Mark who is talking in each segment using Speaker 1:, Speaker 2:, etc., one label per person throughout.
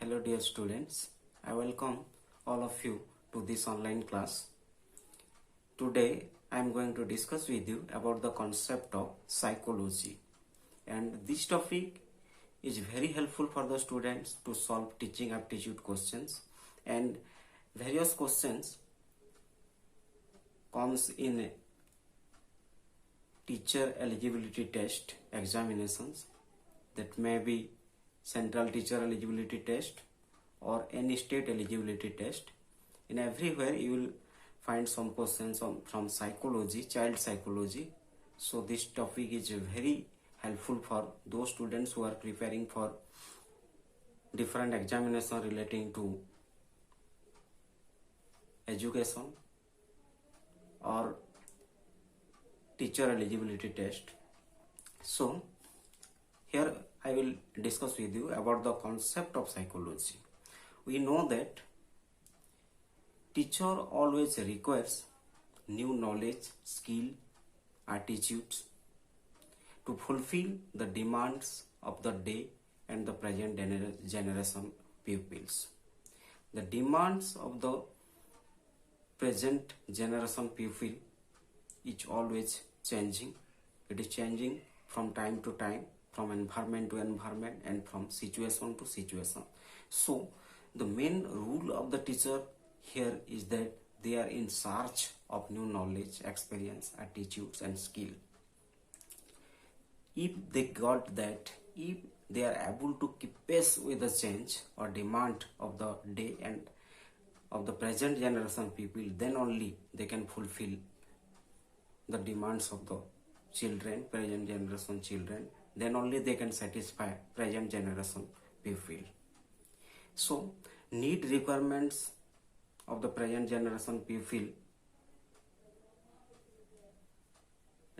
Speaker 1: Hello dear students, I welcome all of you to this online class. Today I am going to discuss with you about the concept of psychology, and this topic is very helpful for the students to solve teaching aptitude questions, and various questions comes in teacher eligibility test examinations, that may be central teacher eligibility test or any state eligibility test. In everywhere you will find some questions from psychology, child psychology. So this topic is very helpful for those students who are preparing for different examination relating to education or teacher eligibility test. So here I will discuss with you about the concept of psychology. We know that teacher always requires new knowledge, skill, attitudes to fulfill the demands of the day and the present generation pupils. The demands of the present generation pupil is always changing. It is changing from time to time, from environment to environment, and from situation to situation. So the main rule of the teacher here is that they are in search of new knowledge, experience, attitudes and skill. If they got that, if they are able to keep pace with the change or demand of the day and of the present generation people, then only they can fulfill the demands of the children, present generation children. Then only they can satisfy present generation people. So need requirements of the present generation people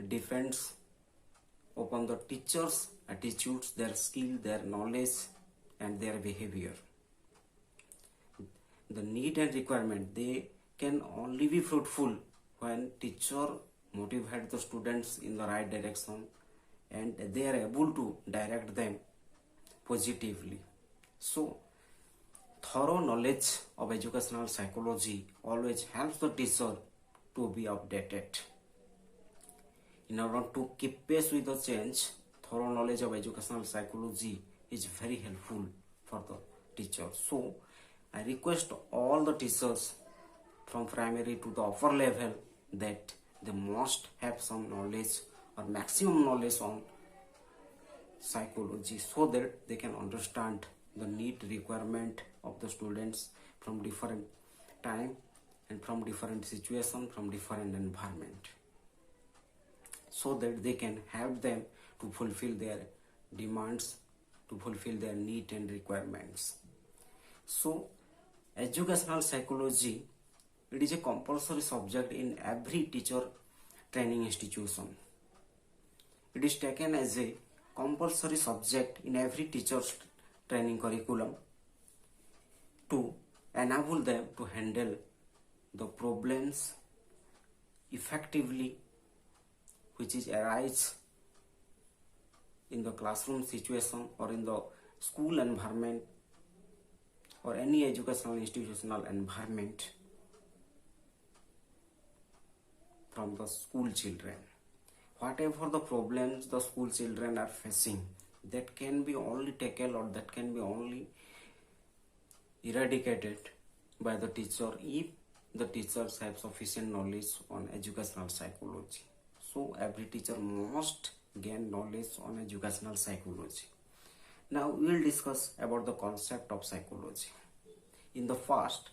Speaker 1: depends upon the teachers' attitudes, their skill, their knowledge and their behavior. The need and requirement, they can only be fruitful when teacher motivate the students in the right direction and they are able to direct them positively. So thorough knowledge of educational psychology always helps the teacher to be updated. In order to keep pace with the change, thorough knowledge of educational psychology is very helpful for the teacher. So I request all the teachers from primary to the upper level that they must have some knowledge or maximum knowledge on psychology, so that they can understand the need requirement of the students from different time and from different situation, from different environment, so that they can help them to fulfill their demands, to fulfill their need and requirements. So educational psychology, it is a compulsory subject in every teacher training institution. It is taken as a compulsory subject in every teacher's training curriculum to enable them to handle the problems effectively which is arise in the classroom situation or in the school environment or any educational institutional environment from the school children. Whatever the problems the school children are facing, that can be only tackled or that can be only eradicated by the teacher if the teachers have sufficient knowledge on educational psychology. So every teacher must gain knowledge on educational psychology. Now we will discuss about the concept of psychology. In the past,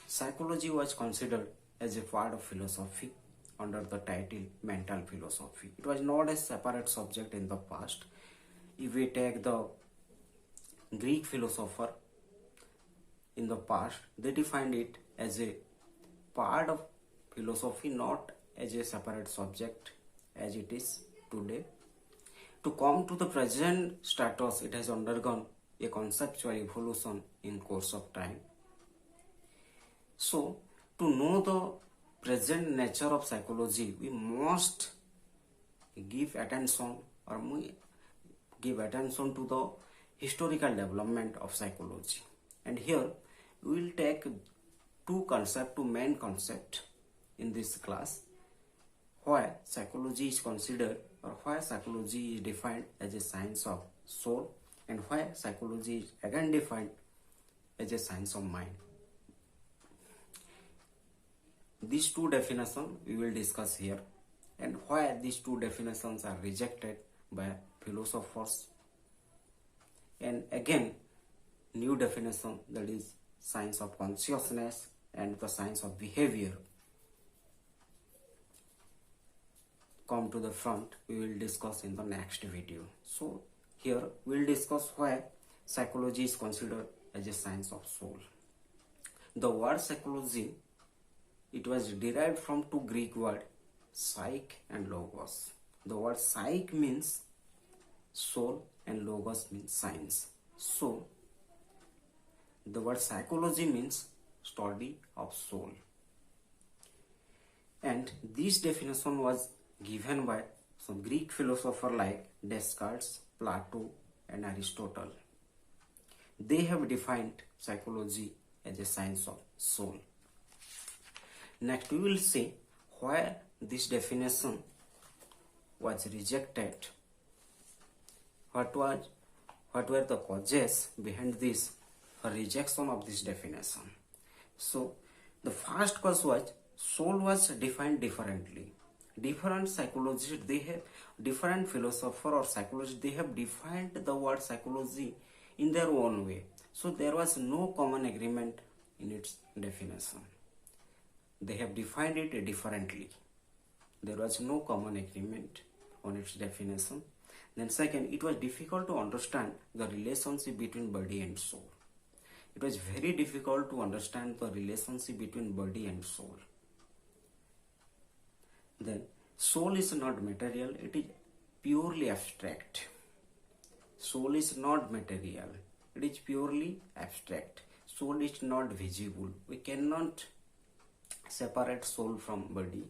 Speaker 1: psychology was considered as a part of philosophy under the title mental philosophy. It was not a separate subject in the past. If we take the Greek philosopher in the past, they defined it as a part of philosophy, not as a separate subject as it is today. To come to the present status, it has undergone a conceptual evolution in course of time. So to know the present nature of psychology, we must give attention to the historical development of psychology. And here we will take two main concept in this class, why psychology is considered or why psychology is defined as a science of soul, and why psychology is again defined as a science of mind. These two definitions we will discuss here, and why these two definitions are rejected by philosophers, and again new definition, that is science of consciousness and the science of behavior, come to the front. We will discuss in the next video. So here we will discuss why psychology is considered as a science of soul. The word psychology, it was derived from two Greek words, psyche and logos. The word psyche means soul and logos means science. So the word psychology means study of soul. And this definition was given by some Greek philosopher like Descartes, Plato and Aristotle. They have defined psychology as a science of soul. Next we will see why this definition was rejected. What were the causes behind this rejection of this definition? So the first cause was soul was defined differently. Different psychologists, they have different philosopher or psychologists, they have defined the word psychology in their own way. So there was no common agreement in its definition. They have defined it differently. There was no common agreement on its definition. Then second, it was difficult to understand the relationship between body and soul. It was very difficult to understand the relationship between body and soul. Then soul is not material, it is purely abstract. Soul is not material, it is purely abstract. Soul is not visible. We cannot separate soul from body.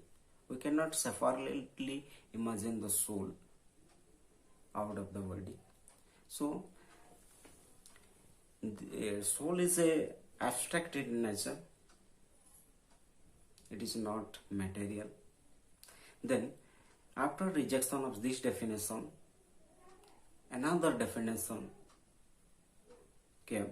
Speaker 1: We cannot separately imagine the soul out of the body. So the soul is a abstract in nature. It is not material. Then after rejection of this definition, another definition came,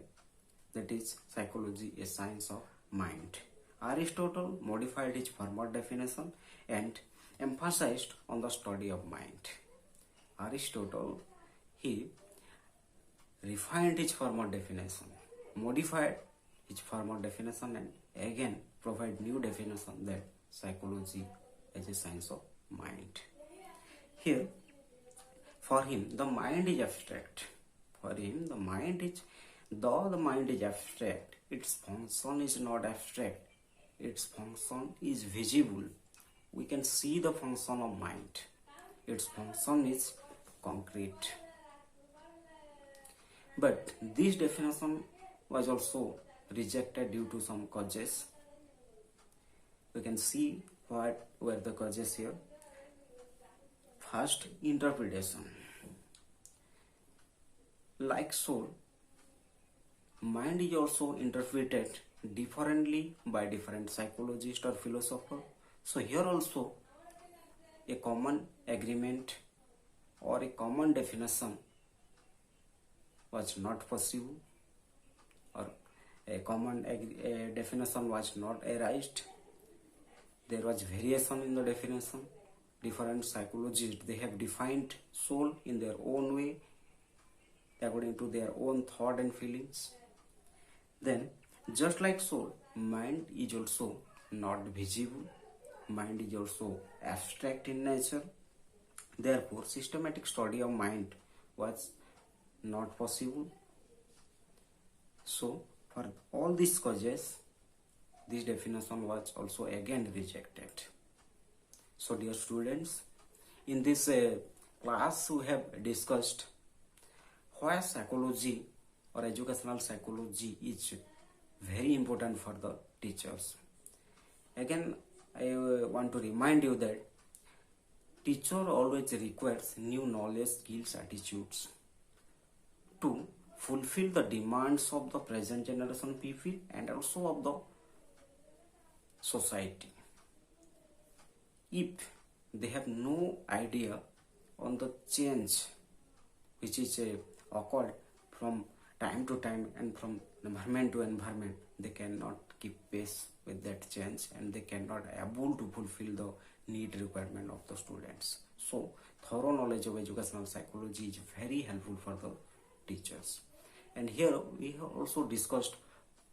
Speaker 1: that is psychology, a science of mind. Aristotle modified his former definition and emphasized on the study of mind. Aristotle, he refined his former definition, modified his former definition, and again provide new definition, that psychology as a science of mind. Here, for him, the mind is abstract. For him, the mind is, though the mind is abstract, its function is not abstract. Its function is visible. We can see the function of mind. Its function is concrete. But this definition was also rejected due to some causes. We can see what were the causes here. First, interpretation. Like soul, mind is also interpreted differently by different psychologists or philosophers. So here also a common agreement or a common definition was not possible, or a common definition was not arised. There was variation in the definition. Different psychologists, they have defined soul in their own way, according to their own thought and feelings. Then, just like soul, mind is also not visible. Mind is also abstract in nature. Therefore, systematic study of mind was not possible. So, for all these causes, this definition was also again rejected. So, dear students, in this class we have discussed why psychology or educational psychology is very important for the teachers. Again, I want to remind you that teacher always requires new knowledge, skills, attitudes to fulfill the demands of the present generation people and also of the society. If they have no idea on the change which is occurred from time to time and from environment to environment, they cannot keep pace with that change and they cannot able to fulfill the need requirement of the students. So thorough knowledge of educational psychology is very helpful for the teachers. And here we have also discussed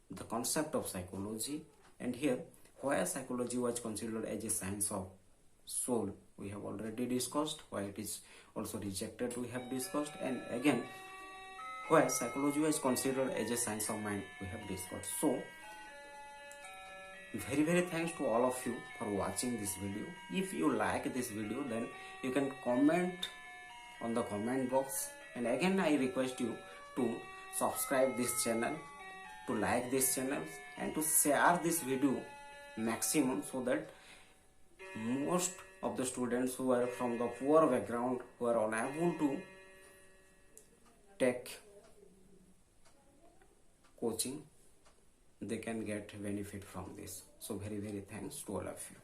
Speaker 1: the concept of psychology, and here why psychology was considered as a science of soul we have already discussed, why it is also rejected we have discussed, and again why psychology was considered as a science of mind we have discussed. So very thanks to all of you for watching this video. If you like this video, then you can comment on the comment box, and again I request you to subscribe this channel, to like this channel, and to share this video maximum, so that most of the students who are from the poor background, who are unable to take coaching, they can get benefit from this. So very thanks to all of you.